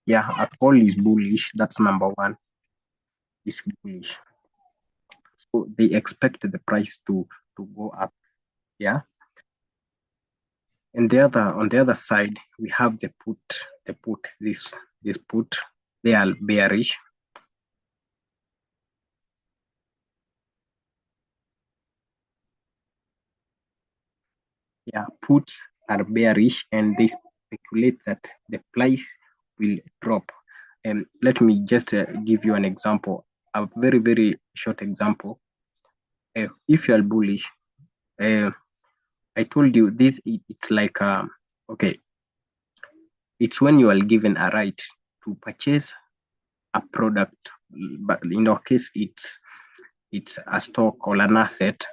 Yeah, a call is bullish. That's number one. Is bullish. So they expect the price to go up. Yeah. And on the other side, we have the put. This put, they are bearish. Yeah, puts are bearish and they speculate that the price will drop. And let me just give you an example, a very, very short example. If you are bullish, I told you this, it's like, okay, it's when you are given a right to purchase a product, but in our case, it's a stock or an asset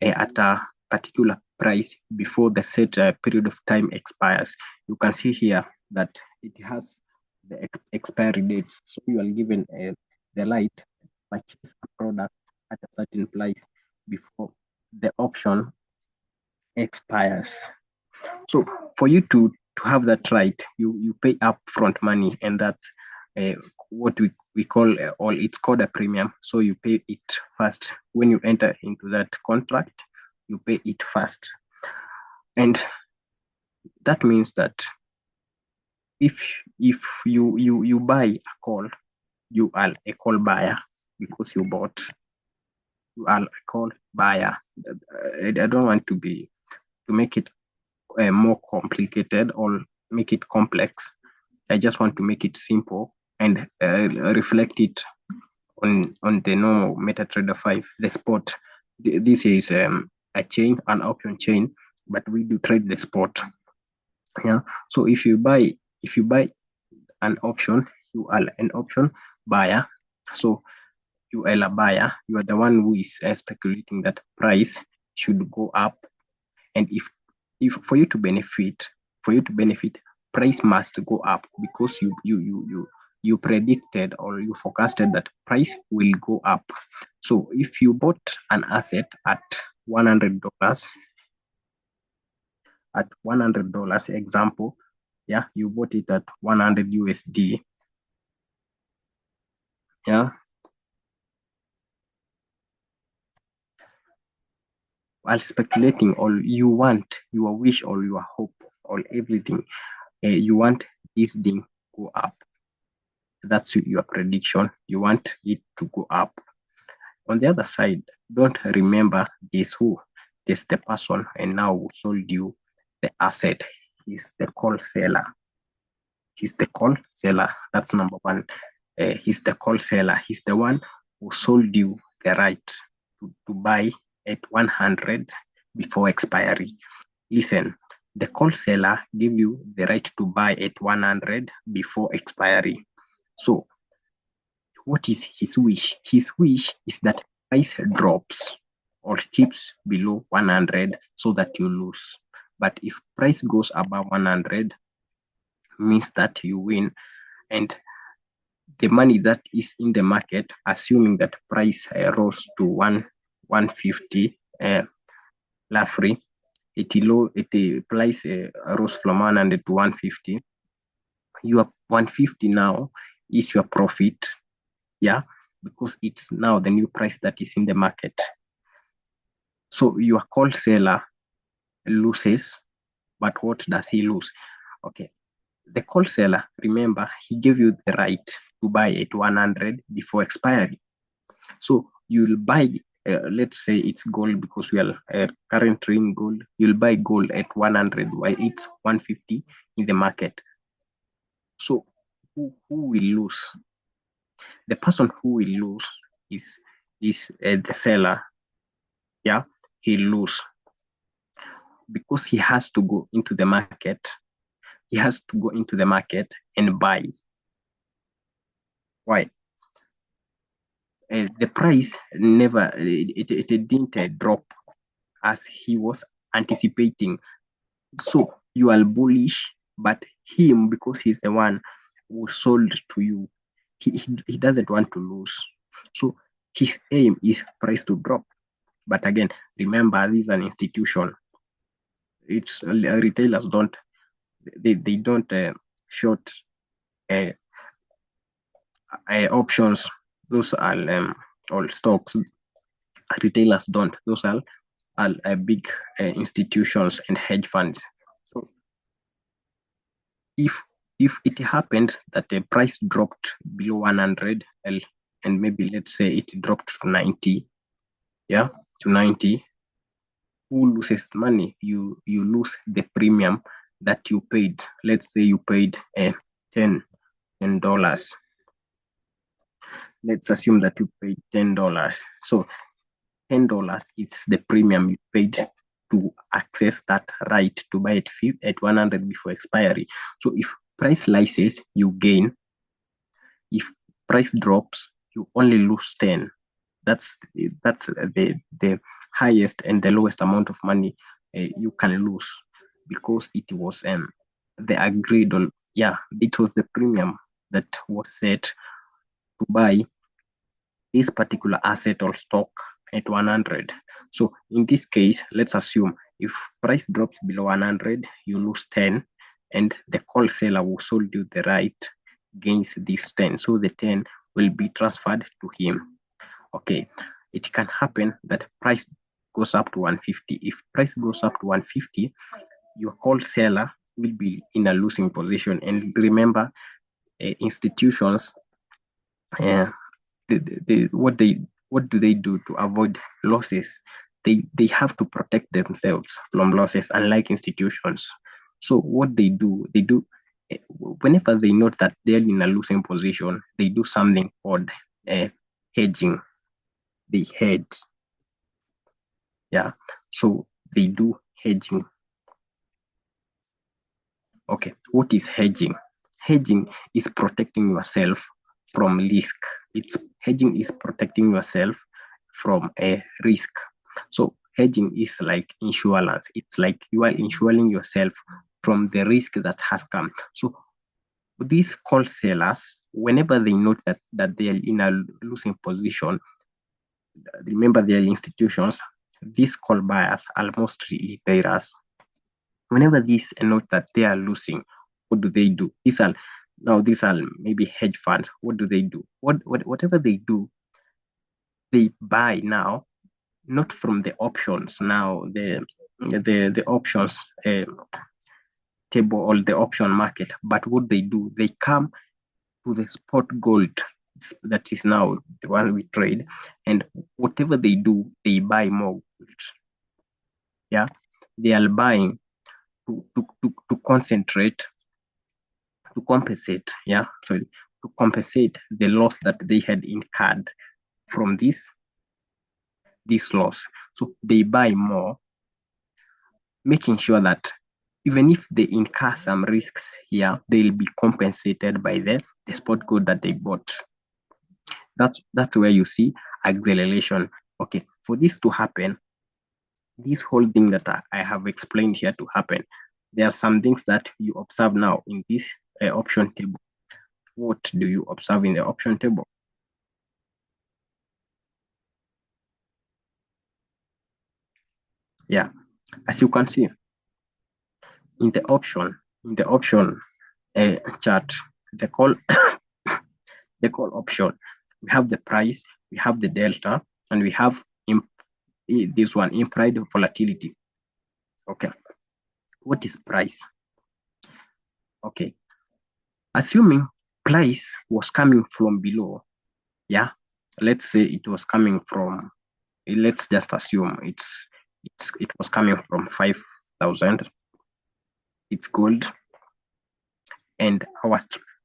at a particular price before the set period of time expires. You can see here that it has the expiry date. So you are given the right to purchase a product at a certain price before the option expires. So for you to have that right, you pay upfront money, and that's uh, what we call, or it's called a premium. So you pay it first when you enter into that contract. You pay it first, and that means that if you buy a call, you are a call buyer because you bought. You are a call buyer. I don't want to make it more complicated or make it complex. I just want to make it simple and reflect it on the normal MetaTrader 5, the spot. This is a chain, an option chain, but we do trade the spot. Yeah. So if you buy an option, you are an option buyer. So you are a buyer. You are the one who is speculating that price should go up, and if for you to benefit, price must go up because you predicted or you forecasted that price will go up. So if you bought an asset at $100, example, yeah, you bought it at 100 USD. Yeah. While speculating, or you want your wish or your hope or everything, you want this thing go up. That's your prediction. You want it to go up. On the other side, don't remember this who. This the person and now who sold you the asset. He's the call seller. He's the call seller. That's number one. He's the call seller. He's the one who sold you the right to buy at 100 before expiry. Listen, the call seller give you the right to buy at 100 before expiry. So what is his wish? His wish is that price drops or keeps below 100 so that you lose. But if price goes above 100, means that you win. And the money that is in the market, assuming that price rose to 150, roughly, it price rose from 100 to 150. Your 150 now is your profit. Yeah, because it's now the new price that is in the market. So your call seller loses, but what does he lose? Okay, the call seller, remember, he gave you the right to buy at 100 before expiry. So you'll buy, let's say it's gold because we are currently in gold. You'll buy gold at 100 while it's 150 in the market. So who will lose? The person who will lose is the seller. Yeah, he lose because he has to go into the market. He has to go into the market and buy. Why? The price never it didn't drop as he was anticipating. So you are bullish, but him, because he's the one who sold to you, he doesn't want to lose. So his aim is price to drop. But again, remember, this is an institution. It's retailers don't, they don't short options, those are all stocks. Retailers don't. Those are big institutions and hedge funds. So if it happens that the price dropped below 100 and maybe let's say it dropped to 90, yeah, to 90, who loses money? You lose the premium that you paid. Let's say you paid $10. Let's assume that you paid $10. So $10 is the premium you paid to access that right to buy it at 100 before expiry. So if price rises, you gain. If price drops, you only lose 10. That's the highest and the lowest amount of money you can lose, because it was the agreed, or yeah, it was the premium that was set to buy this particular asset or stock at 100. So in this case, let's assume if price drops below 100, you lose 10, and the wholesaler who sold you the right gains this 10. So the 10 will be transferred to him. Okay, it can happen that price goes up to 150. If price goes up to 150, your wholesaler will be in a losing position. And remember, institutions, what do they do to avoid losses? They have to protect themselves from losses, unlike institutions. So what they do whenever they note that they're in a losing position, they do something called hedging. They hedge. Yeah, so they do hedging. Okay, what is hedging? Hedging is protecting yourself from risk. Hedging is protecting yourself from a risk. So hedging is like insurance. It's like you are insuring yourself from the risk that has come. So these wholesalers, whenever they note that they are in a losing position, remember they are institutions, these call buyers are mostly retailers. Whenever these note that they are losing, what do? These are maybe hedge funds. What do? Whatever they do, they buy now, not from the options. Now the options table or the option market, but what they do, they come to the spot gold that is now the one we trade, and whatever they do, they buy more gold. Yeah, they are buying to concentrate, to compensate, to compensate the loss that they had incurred from this loss. So they buy more, making sure that even if they incur some risks here, they'll be compensated by the spot gold that they bought. That's where you see acceleration. Okay, for this to happen, this whole thing that I have explained here to happen, there are some things that you observe now in this option table. What do you observe in the option table? Yeah, as you can see in the option chart, the call option, we have the price, we have the delta, and we have this one, implied volatility. Okay, what is price? Okay, assuming price was coming from below, yeah, let's say it was coming from, let's just assume it was coming from 5,000. It's gold, and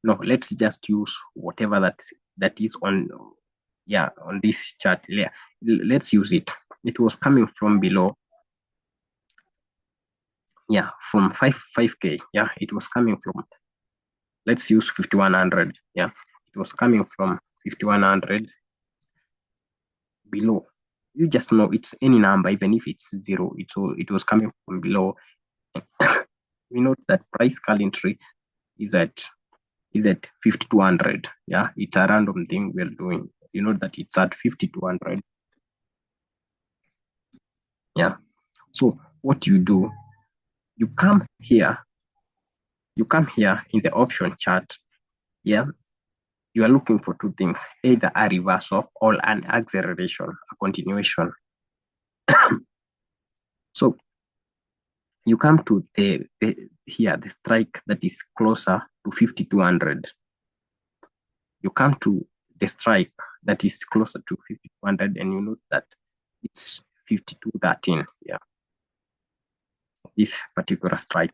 no, let's just use whatever that is on, yeah, on this chart. Yeah, let's use it. It was coming from below, yeah, from 5k. Yeah, it was coming from, let's use 5,100. Yeah, it was coming from 5,100 below. You just know it's any number, even if it's zero. It was coming from below. We note that price currently is at 5,200. Yeah, it's a random thing we're doing. You know that it's at 5,200. Yeah. So what you do, you come here in the option chart. Yeah. you are looking for two things, either a reversal or an acceleration, a continuation. So you come to the strike that is closer to 5200. You come to the strike that is closer to 5200, and you note that it's 5213. Yeah, this particular strike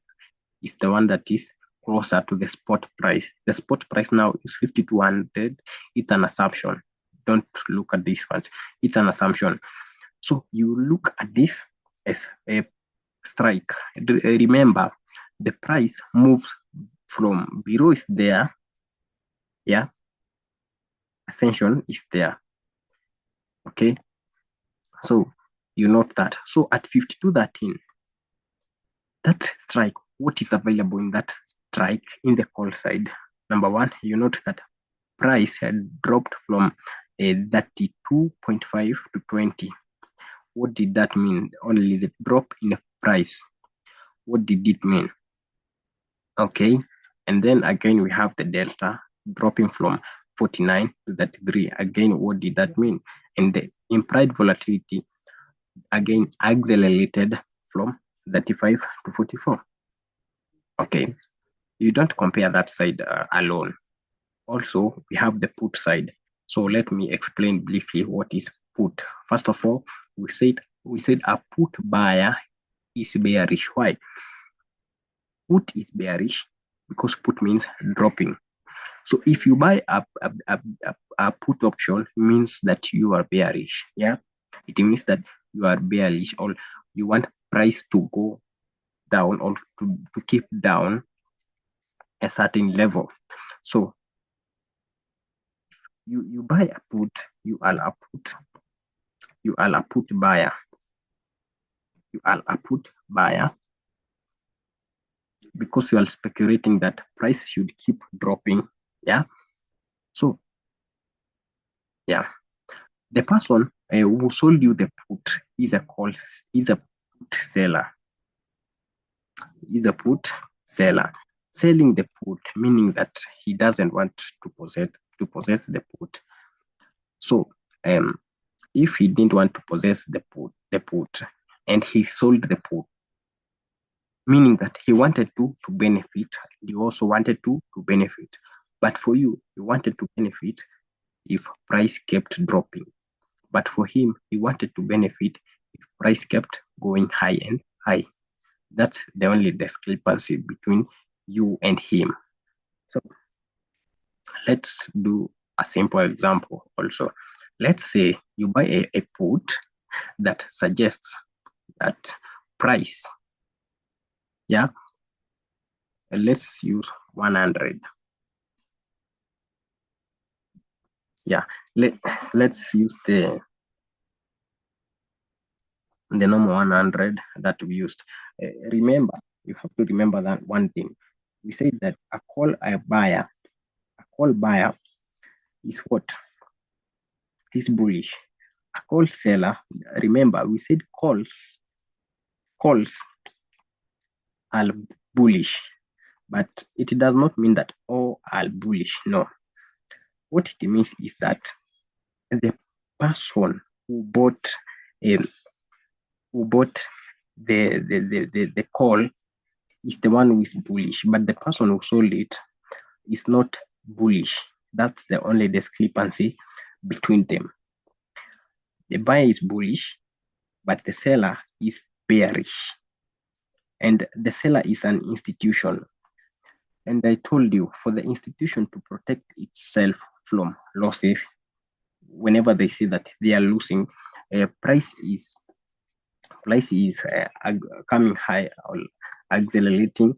is the one that is closer to the spot price. The spot price now is 5200. It's an assumption. Don't look at this one. It's an assumption. So you look at this as a strike. Remember, the price moves from below is there. Yeah. Ascension is there. Okay. So you note that. So at 5213, that strike, what is available in that strike in the call side? Number one, you note that price had dropped from 32.5 to 20. What did that mean? Only the drop in the price. What did it mean? Okay, and then again we have the delta dropping from 49 to 33. Again, what did that mean? And the implied volatility again accelerated from 35 to 44. Okay, you don't compare that side alone. Also, we have the put side. So let me explain briefly what is put. First of all, we said a put buyer is bearish. Why? Put is bearish because put means dropping. So if you buy a put option, means that you are bearish. Yeah, it means that you are bearish, or you want price to go down, or to keep down a certain level. So you buy a put, you are a put buyer. You are a put buyer because you are speculating that price should keep dropping. Yeah. So yeah, the person who sold you the put is a put seller. Is a put seller selling the put, meaning that he doesn't want to possess the put. So if he didn't want to possess the put, and he sold the put, meaning that he wanted to benefit, and he also wanted to benefit. But for you wanted to benefit if price kept dropping. But for him, he wanted to benefit if price kept going high and high. That's the only discrepancy between you and him. So let's do a simple example also. Let's say you buy a put that suggests that price, yeah, let's use 100. Yeah, let's use the normal 100 that we used. Remember, you have to remember that one thing. We said that a call buyer is what? Is bullish. A call seller, remember, we said calls are bullish, but it does not mean that all are bullish. No. What it means is that the person who bought the call is the one who is bullish, but the person who sold it is not bullish. That's the only discrepancy between them. The buyer is bullish, but the seller is bearish. And the seller is an institution. And I told you, for the institution to protect itself from losses, whenever they see that they are losing, price is coming high or accelerating,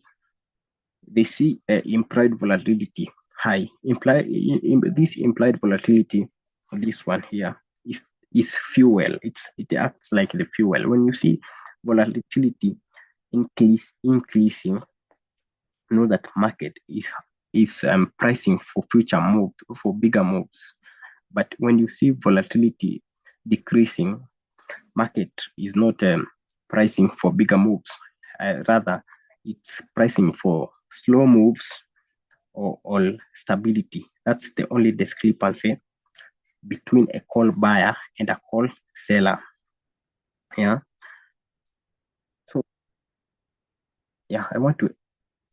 they see implied volatility high. This implied volatility, this one here, is fuel. It acts like the fuel. When you see volatility increasing, know that market is pricing for future moves, for bigger moves. But when you see volatility decreasing, market is not pricing for bigger moves. Rather, it's pricing for slow moves or stability. That's the only discrepancy between a call buyer and a call seller. Yeah. So yeah, I want to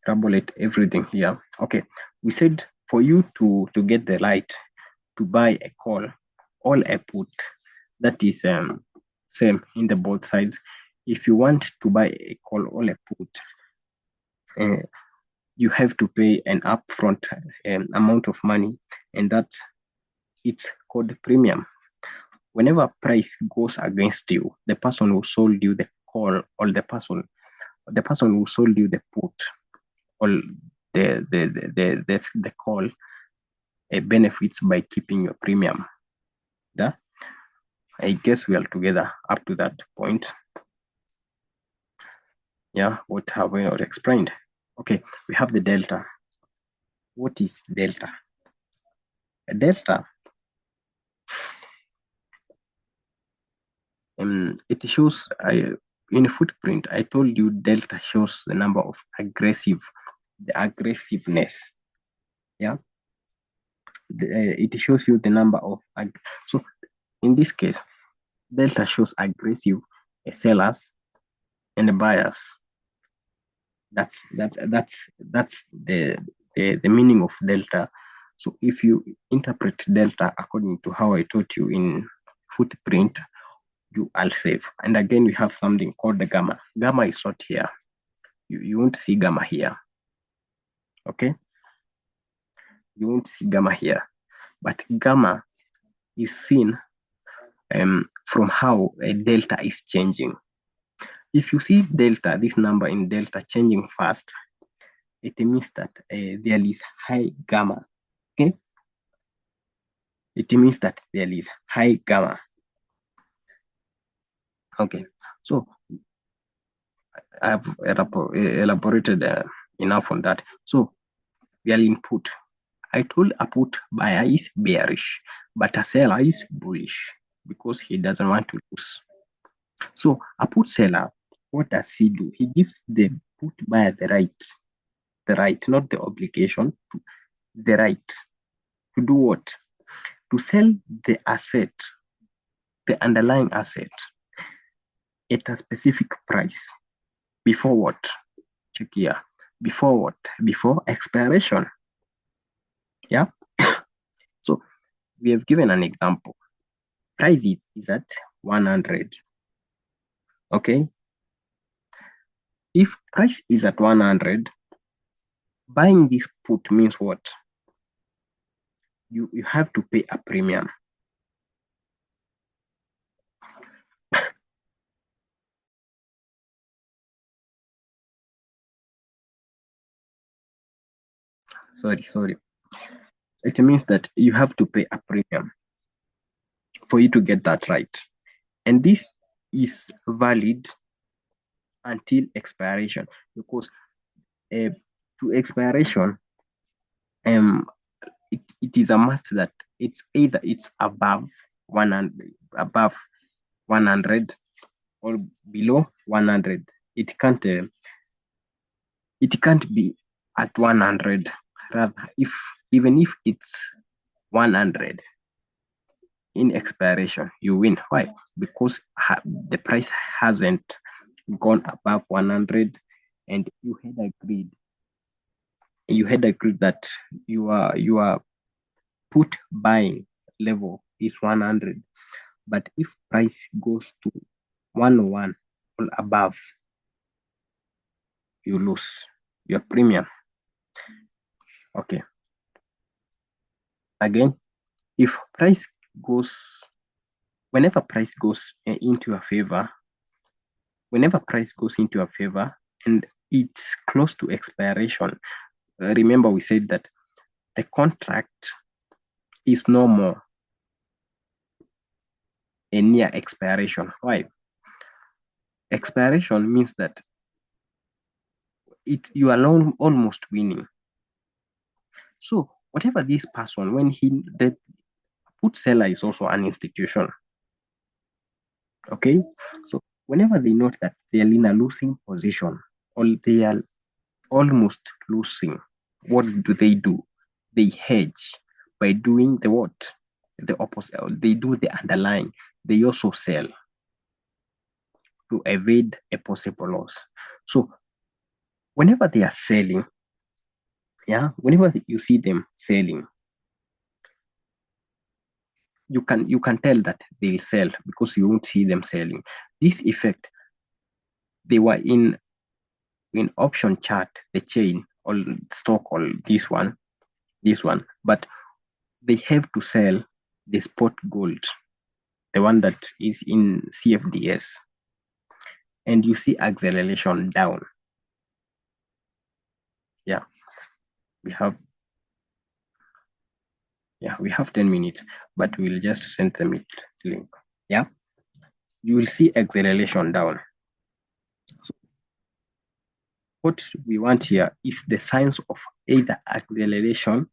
elaborate everything here. Okay, we said for you to get the right to buy a call, all a put, that is same in the both sides. If you want to buy a call all a put, uh, you have to pay an upfront amount of money, and that it's called premium. Whenever price goes against you, the person who sold you the call, or the person who sold you the put, or the call, benefits by keeping your premium. Yeah, I guess we are together up to that point. Yeah, what have we not explained? Okay, we have the delta. What is delta? A delta, it shows in footprint. I told you delta shows the number of the aggressiveness. Yeah, it shows you the number of so in this case, delta shows aggressive sellers and buyers. That's the meaning of delta. So if you interpret delta according to how I taught you in footprint, you are safe. And again, we have something called the gamma. Gamma is not here. You won't see gamma here. Okay? You won't see gamma here. But gamma is seen from how a delta is changing. If you see delta, this number in delta changing fast, it means that there is high gamma. Okay? It means that there is high gamma. Okay, so I've elaborated enough on that. So we are in put. I told a put buyer is bearish, but a seller is bullish because he doesn't want to lose. So a put seller, what does he do? He gives the put buyer the right, not the obligation, the right to do what? To sell the asset, the underlying asset, at a specific price. Before what? Check here. Before what? Before expiration. Yeah. So we have given an example. Price is at 100. Okay. If price is at 100, buying this put means what? You have to pay a premium. Sorry. It means that you have to pay a premium for you to get that right. And this is valid until expiration, because to expiration, it is a must that it's either it's above 100 or below 100. It can't be at 100. Rather, even if it's 100 in expiration, you win. Why? Because the price hasn't gone above 100, and you had agreed that your put buying level is 100. But if price goes to 101 or above, you lose your premium. Okay. Again, if price goes, whenever price goes into your favor, and it's close to expiration, remember we said that the contract is no more a near expiration. Why? Expiration means that you are almost winning. So whatever this person, the put seller is also an institution. Okay, so whenever they note that they are in a losing position, or they are almost losing, what do? They hedge by doing the what? The opposite. They do the underlying. They also sell to evade a possible loss. So whenever they are selling, whenever you see them selling, you can tell that they'll sell because you won't see them selling. This effect, they were in option chart, the chain or stock or this one, but they have to sell the spot gold, the one that is in CFDs, and you see acceleration down. Yeah, we have 10 minutes, but we'll just send them it link. Yeah, you will see acceleration down. So what we want here is the signs of either acceleration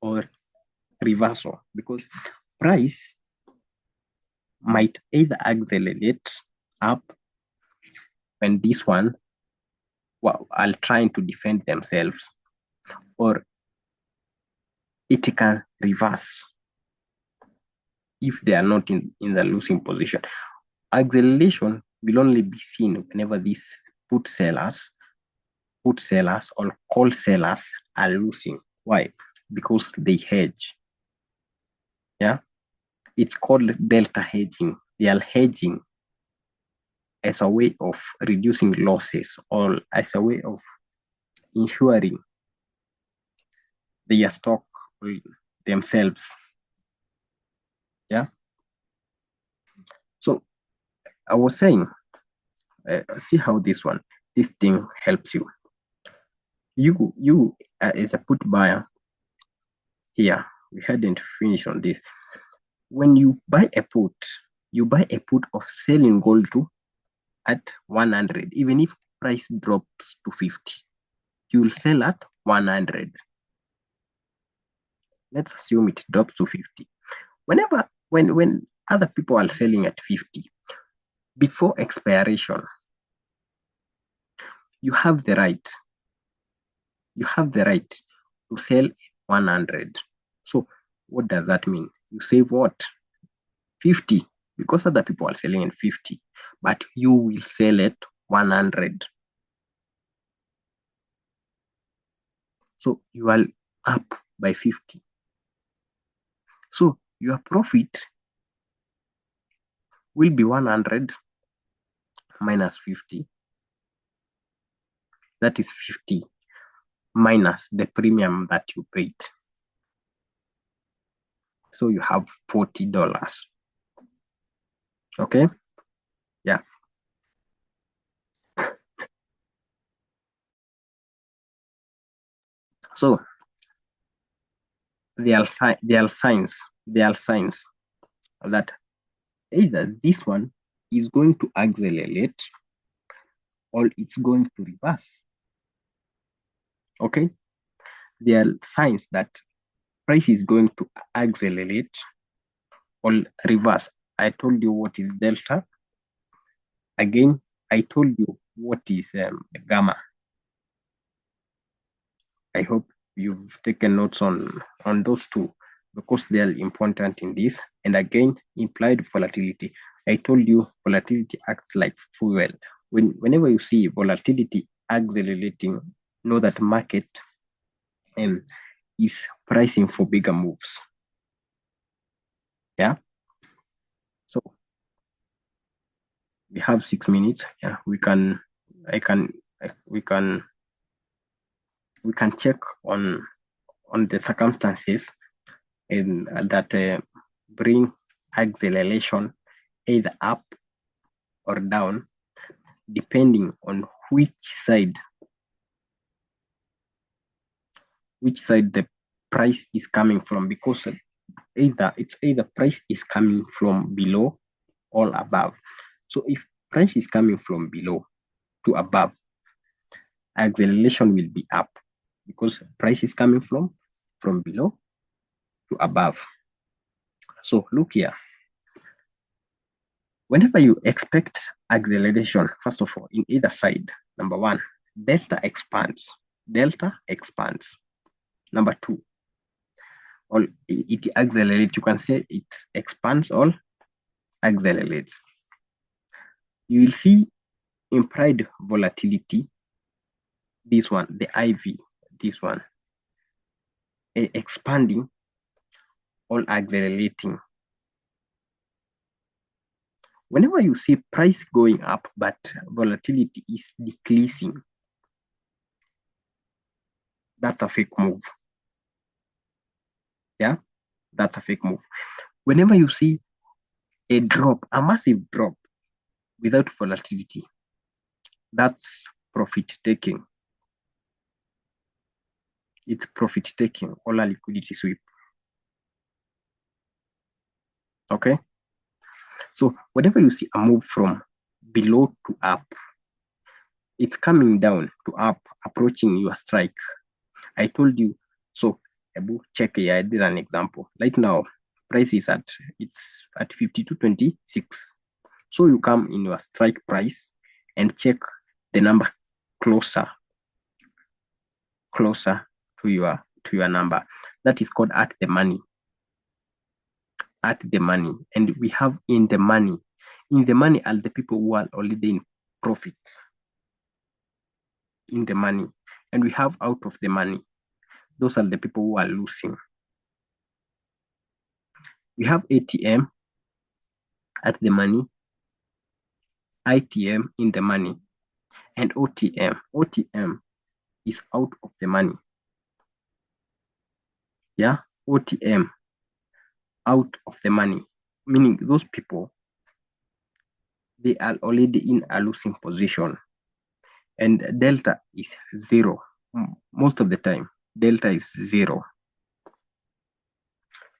or reversal, because price might either accelerate up when this one are trying to defend themselves, or it can reverse if they are not in the losing position. Acceleration will only be seen whenever these put sellers or call sellers are losing. Why? Because they hedge. Yeah, it's called delta hedging. They are hedging as a way of reducing losses or as a way of ensuring their stock themselves. Yeah. So I was saying, see how this thing helps you. You as a put buyer here, we hadn't finished on this. When you buy a put of selling gold to at 100, even if price drops to 50, you will sell at 100. Let's assume it drops to 50. When other people are selling at 50, before expiration, you have the right to sell 100. So what does that mean? You save what? 50, because other people are selling at 50, but you will sell at 100. So you are up by 50. So your profit will be 100 minus 50. That is 50 minus the premium that you paid. So you have $40. Okay? Yeah. So there are signs that either this one is going to accelerate or it's going to reverse. Okay? There are signs that price is going to accelerate or reverse. I told you what is delta. Again, I told you what is gamma. I hope you've taken notes on those two, because they are important in this. And again, implied volatility. I told you volatility acts like fuel. Whenever you see volatility accelerating, know that market is pricing for bigger moves. Yeah. So we have 6 minutes. Yeah, we can check on the circumstances and that bring acceleration either up or down, depending on which side the price is coming from, because either price is coming from below or above. So if price is coming from below to above, acceleration will be up, because price is coming from below to above. So look here. Whenever you expect acceleration, first of all, in either side, number one, delta expands. delta expands. Number two, or it accelerates. You can say it expands or accelerates. You will see implied volatility, this one, the IV, this one, expanding or accelerating. Whenever you see price going up but volatility is decreasing, that's a fake move. Yeah, that's a fake move. Whenever you see a drop, a massive drop without volatility, that's profit taking. It's profit taking or a liquidity sweep. Okay, so whenever you see a move from below to up, it's coming down to up, approaching your strike. I told you. So check here. I did an example. Right now, price is at 52.26. So you come in your strike price and check the number closer to your number. That is called at the money. At the money. And we have in the money. In the money are the people who are already in profit. In the money. And we have out of the money. Those are the people who are losing. We have ATM at the money, ITM in the money, and OTM. OTM is out of the money. Yeah, OTM out of the money, meaning those people, they are already in a losing position. And delta is 0. Most of the time, delta is 0.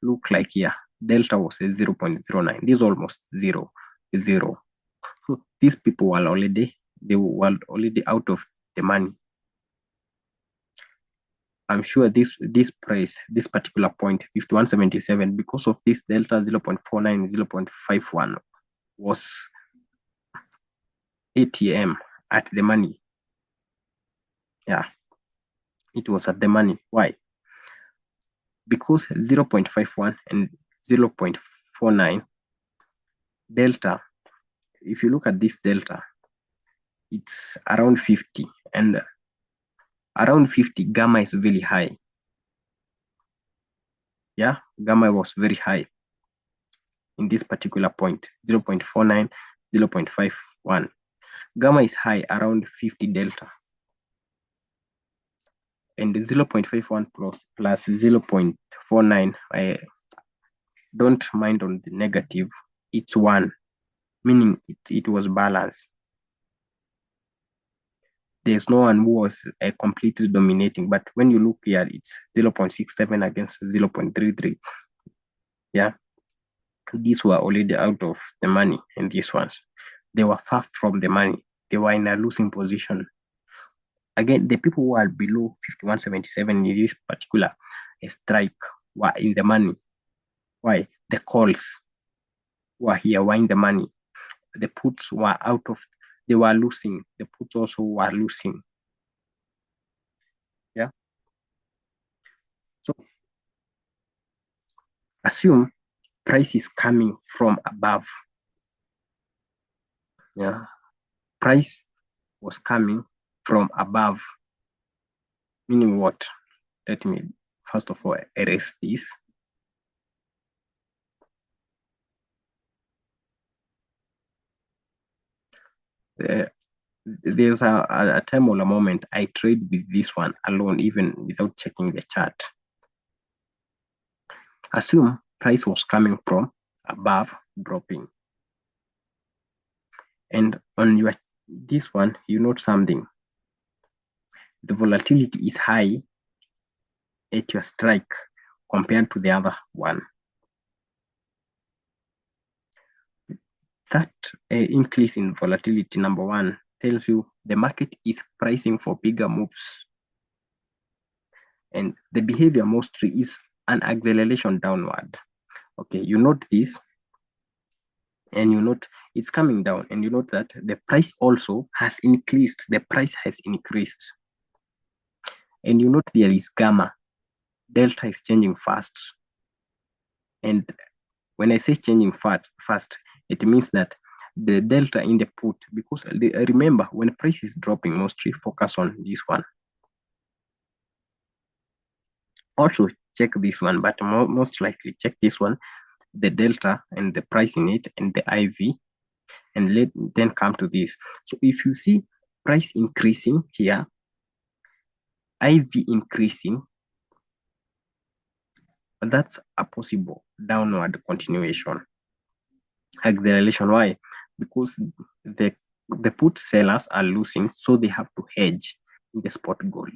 Look like here, delta was a 0.09. This is almost 0. So these people were already out of the money. I'm sure this price, this particular point, 51.77, because of this delta 0.49, 0.51 was ATM at the money. Yeah, it was at the money. Why? Because 0.51 and 0.49 delta, if you look at this delta, it's around 50, and around 50 gamma is very high. Yeah, gamma was very high in this particular point, 0.49, 0.51. Gamma is high around 50 delta. And 0.51 plus 0.49, I don't mind on the negative, it's 1, meaning it was balanced. There's no one who was completely dominating, but when you look here, it's 0.67 against 0.33. Yeah, these were already out of the money, and these ones, they were far from the money. They were in a losing position. Again, the people who are below 51.77 in this particular strike were in the money. Why? The calls were here, were in the money. The puts were out of, they were losing. The puts also were losing. Yeah. So assume price is coming from above. Yeah. Price was coming from above. Meaning what? Let me first of all erase this. There's a time or a moment I trade with this one alone, even without checking the chart. Assume price was coming from above, dropping. And on your this one, you note something. The volatility is high at your strike compared to the other one. That increase in volatility, number one, tells you the market is pricing for bigger moves. And the behavior mostly is an acceleration downward. Okay, you note this, and you note it's coming down, and you note that the price also has increased. The price has increased. and you note there is gamma. Delta is changing fast. And when I say changing fast, it means that the delta in the put, because remember, when price is dropping, mostly focus on this one. Also check this one, but most likely check this one, the delta and the price in it and the IV, and then come to this. So if you see price increasing here, IV increasing, that's a possible downward continuation acceleration. Why? Because the put sellers are losing, so they have to hedge in the spot gold.